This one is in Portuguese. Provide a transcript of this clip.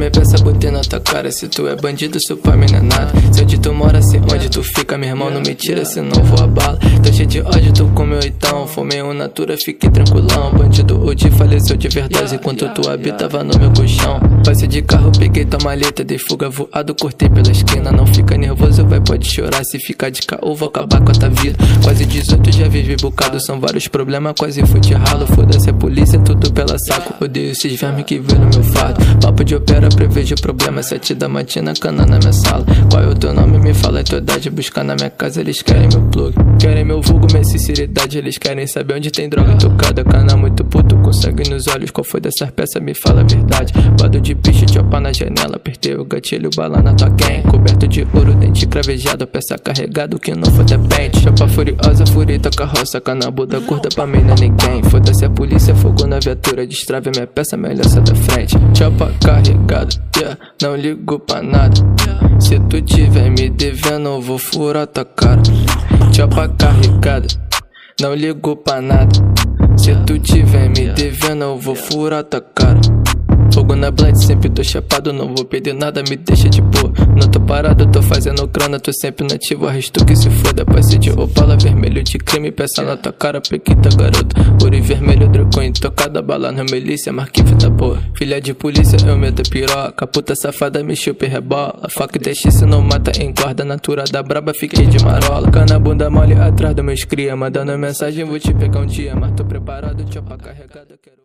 minha peça, botei na tua cara. Se tu é bandido, isso pra mim não é nada. Se onde tu mora, se onde tu fica, meu irmão, não me tira, senão vou a bala. Tô cheio de ódio, tu comeu então. Fumei um natura, fiquei tranquilão. Bandido, o te faleceu de verdade enquanto tu habitava no meu colchão. Passei de carro, peguei tua maleta, dei fuga voado, cortei pela esquina. Não fica nervoso, vai, pode chorar. Se ficar de caô, vou acabar com a tua vida. Quase 18, já vivi bocado. São vários problemas, quase fui de ralo. Foda-se a polícia, tudo pela saco. Odeio esses vermes que vê no meu fardo. Papo de opera, prevejo problema. 7 da matina, cana na minha sala. Qual é o teu nome? Me fala a tua idade. Buscar na minha casa, eles querem meu plug. Querem meu vulgo, minha sinceridade. Eles querem saber onde tem droga tocada. Cana muito puto, com sangue nos olhos. Qual foi dessas peças? Me fala a verdade. Bado de bicho, chopa na janela. Apertei o gatilho, bala na tua gang. Coberto de ouro, dente cravejado. Peça carregado, que não for depende. Chopa furiosa, furita, carroça. Cana Buda curta, pra mim não é ninguém. Foda-se a polícia, fogo na viatura. Destrave minha peça, melhor sai da frente. Chopa carregado, yeah, não ligo pra nada. Se tu tiver me devendo, eu vou furar tua cara. Chopa carregada, não ligo pra nada. Se tu tiver me devendo, eu vou furar tua cara. Fogo na blind, sempre tô chapado, não vou perder nada, me deixa de boa. Não tô parado, tô fazendo grana, tô sempre nativo, arresto que se foda. Passe de opala, vermelho de crime, peça na tua cara, pequita garota. Ouro e vermelho, dracon, tocada, bala na milícia, marquive da boa. Filha de polícia, eu meto piroca, puta safada, me chupa e rebola. Faca e deixa se não mata, engorda, natura da braba, fiquei de marola. Cana bunda mole atrás dos meus cria, mandando mensagem, vou te pegar um dia. Mas tô preparado, chopa carregada, quero...